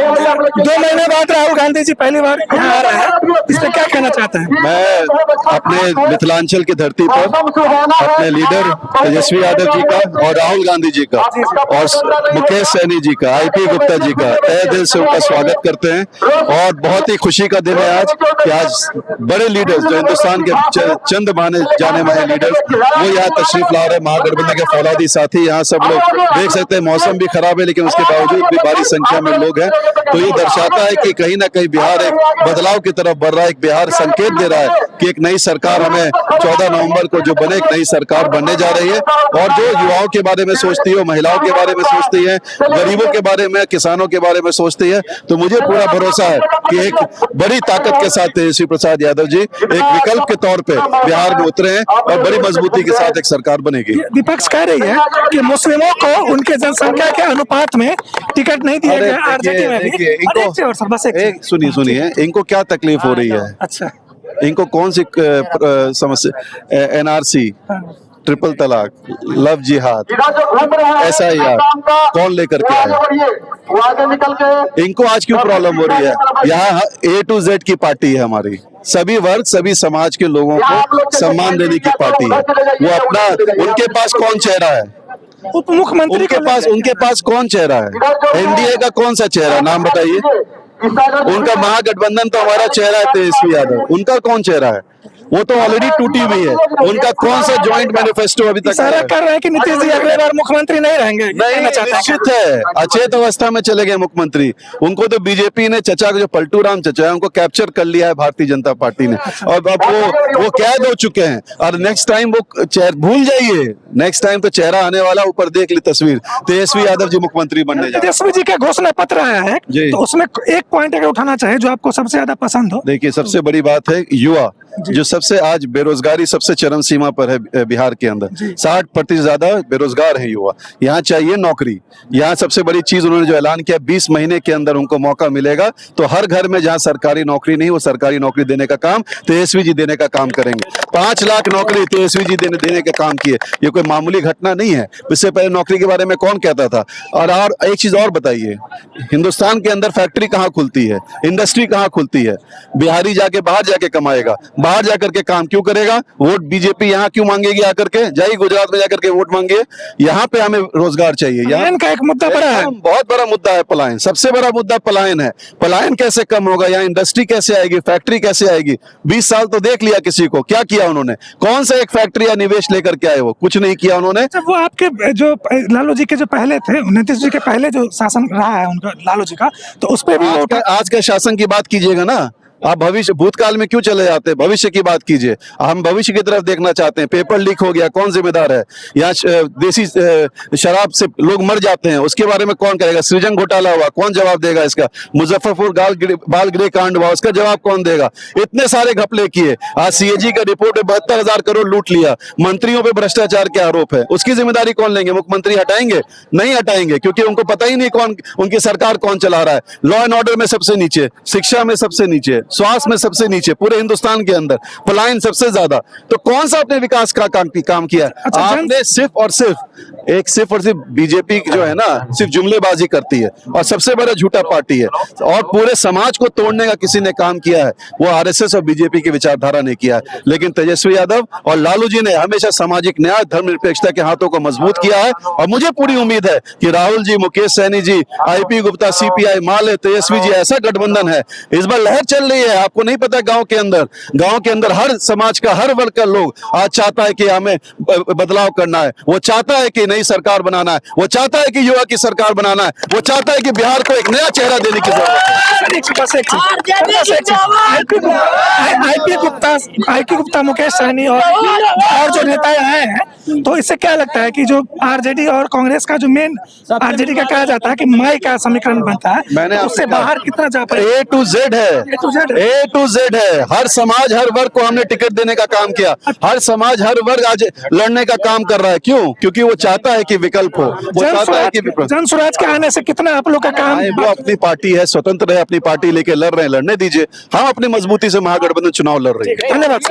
2 महीने बाद राहुल गांधी जी पहली बार यहाँ आ रहे हैं, इस पर क्या कहना चाहते हैं? मैं अपने मिथिलांचल की धरती पर अपने लीडर तेजस्वी यादव जी का और राहुल गांधी जी का और मुकेश सहनी जी का, आईपी गुप्ता जी का तहे दिल से उनका स्वागत करते हैं। और बहुत ही खुशी का दिन है आज कि आज बड़े लीडर्स जो हिंदुस्तान के चंद माने जाने माने लीडर्स वो यहाँ तशरीफ ला रहे हैं। महागठबंधन के फौलादी साथी यहाँ सब लोग देख सकते हैं, मौसम भी खराब है लेकिन उसके बावजूद भी भारी संख्या में लोग हैं। तो ये दर्शाता है कि कहीं ना कहीं बिहार एक बदलाव की तरफ बढ़ रहा है। एक बिहार संकेत दे रहा है कि एक नई सरकार हमें 14 नवंबर को जो बने एक नई सरकार बनने जा रही है और जो युवाओं के बारे में सोचती है, महिलाओं के बारे में सोचती है, गरीबों के बारे में, किसानों के बारे में सोचती है। तो मुझे पूरा भरोसा है कि एक बड़ी ताकत के साथ तेजस्वी प्रसाद यादव जी एक विकल्प के तौर पे बिहार में उतरे हैं और बड़ी मजबूती के साथ एक सरकार बनेगी। विपक्ष कह रही है कि मुस्लिमों को उनके जनसंख्या के अनुपात में टिकट नहीं दिया गया आरजेडी में भी। सुनिए इनको क्या तकलीफ हो रही है? अच्छा, इनको कौन सी समस्या? एनआरसी, ट्रिपल तलाक, लव जिहाद, SIR कौन लेकर के आया? इनको आज क्यों प्रॉब्लम हो रही है? यहाँ A to Z की पार्टी है हमारी, सभी वर्ग सभी समाज के लोगों को सम्मान देने की पार्टी है। वो अपना, उनके पास कौन चेहरा है? उप मुख्यमंत्री उनके पास कौन चेहरा है? एनडीए का कौन सा चेहरा, नाम बताइए। उनका महागठबंधन तो हमारा चेहरा है तेजस्वी यादव, उनका कौन चेहरा है? वो तो ऑलरेडी टूटी हुई है। उनका कौन सा जॉइंट मैनिफेस्टो अभी तक सारा कर रहे हैं कि नीतीश जी अगले बार मुख्यमंत्री नहीं रहेंगे? नहीं, निश्चित है, अचेत अवस्था में चले गए मुख्यमंत्री। उनको तो बीजेपी ने, चचा जो पलटू राम चचा है, उनको कैप्चर कर लिया है भारतीय जनता पार्टी ने और अब वो कैद हो चुके हैं। और नेक्स्ट टाइम वो भूल जाइए, नेक्स्ट टाइम तो चेहरा आने वाला, ऊपर देख ली तस्वीर, तेजस्वी यादव जी मुख्यमंत्री बनने जा रहे हैं। तेजस्वी जी का घोषणा पत्र आया है, तो उसमें एक पॉइंट अगर उठाना चाहे जो आपको सबसे ज्यादा पसंद हो। देखिए, सबसे बड़ी बात है युवा, जो सबसे आज बेरोजगारी सबसे चरम सीमा पर है बिहार के अंदर, 60% ज्यादा बेरोजगार है युवा। यहाँ चाहिए नौकरी। यहाँ सबसे बड़ी चीज उन्होंने जो ऐलान किया, 20 महीने के अंदर उनको मौका मिलेगा तो हर घर में जहाँ सरकारी नौकरी नहीं, वो सरकारी नौकरी देने का काम तेजस्वी जी देने का काम करेंगे। 5 लाख नौकरी तेजस्वी जी देने का काम किए। ये कोई मामूली घटना नहीं है। इससे पहले नौकरी के बारे में कौन कहता था? और एक चीज और बताइए, हिंदुस्तान के अंदर फैक्ट्री कहाँ खुलती है, इंडस्ट्री कहाँ खुलती है? बिहारी जाके बाहर जाके कमाएगा, बाहर जाकर के काम क्यों करेगा? वोट बीजेपी यहाँ क्यों मांगेगी? आकर के जाइए गुजरात में जाकर के वोट मांगिए। यहाँ पे हमें रोजगार चाहिए। यहाँ का एक मुद्दा बड़ा है, बहुत बड़ा मुद्दा है पलायन। सबसे बड़ा मुद्दा पलायन है। पलायन कैसे कम होगा? यहाँ इंडस्ट्री कैसे आएगी, फैक्ट्री कैसे आएगी? 20 साल तो देख लिया किसी को, क्या किया उन्होंने? कौन सा एक फैक्ट्री या निवेश लेकर के आए? वो कुछ नहीं किया उन्होंने। वो आपके जो लालू जी के जो पहले थे, नीतीश जी के पहले जो शासन रहा है उनका, लालू जी का, तो उस पर भी आज का शासन की बात कीजिएगा ना। आप भविष्य, भूतकाल में क्यों चले जाते हैं? भविष्य की बात कीजिए। हम भविष्य की तरफ देखना चाहते हैं। पेपर लीक हो गया, कौन जिम्मेदार है? यहाँ देसी शराब से लोग मर जाते हैं, उसके बारे में कौन करेगा? सृजन घोटाला हुआ, कौन जवाब देगा इसका? मुजफ्फरपुर बाल गृह कांड हुआ, उसका जवाब कौन देगा? इतने सारे घपले किए। आज CAG का रिपोर्ट है, 72,000 करोड़ लूट लिया। मंत्रियों पे भ्रष्टाचार के आरोप है, उसकी जिम्मेदारी कौन लेंगे? मुख्यमंत्री हटाएंगे? नहीं हटाएंगे, क्योंकि उनको पता ही नहीं कौन उनकी सरकार कौन चला रहा है। लॉ एंड ऑर्डर में सबसे नीचे, शिक्षा में सबसे नीचे, स्वास्थ्य में सबसे नीचे, पूरे हिंदुस्तान के अंदर पलायन सबसे ज्यादा। तो कौन सा अपने विकास का काम किया? आपने सिर्फ और सिर्फ बीजेपी जो है ना, सिर्फ जुमलेबाजी करती है और सबसे बड़ा झूठा पार्टी है। और पूरे समाज को तोड़ने का किसी ने काम किया है, वो RSS और बीजेपी की विचारधारा ने किया है। लेकिन तेजस्वी यादव और लालू जी ने हमेशा सामाजिक न्याय, धर्मनिरपेक्षता के हाथों को मजबूत किया है। और मुझे पूरी उम्मीद है कि राहुल जी, मुकेश सहनी जी, IP गुप्ता, CPI, माले, तेजस्वी जी, ऐसा गठबंधन है। इस बार लहर चल रही है, आपको नहीं पता। गांव के अंदर हर समाज का, हर वर्ग का लोग आज चाहता है कि हमें बदलाव करना है। वो चाहता है कि नई सरकार बनाना है, वो चाहता है कि युवा की सरकार बनाना है, वो चाहता है कि बिहार को एक नया चेहरा देने की जरूरत है। IP गुप्ता, मुकेश सहनी और जो नेता आए हैं, तो इससे क्या लगता है कि जो RJD और कांग्रेस का जो मेन RJD का कहा जाता है कि माई का समीकरण बनता है, मैंने तो उससे बाहर कितना जा पाए? A to Z है। हर समाज, हर वर्ग को हमने टिकट देने का काम किया। हर समाज, हर वर्ग आज लड़ने का काम कर रहा है। क्यों? क्योंकि वो चाहता है कि विकल्प हो, वो चाहता है कि जन स्वराज के आने से कितना आप लोग का काम? वो अपनी पार्टी है, स्वतंत्र है, अपनी पार्टी लेके लड़ रहे हैं, लड़ने दीजिए। हम अपनी मजबूती से महागठबंधन चुनाव लड़ रहे हैं। धन्यवाद।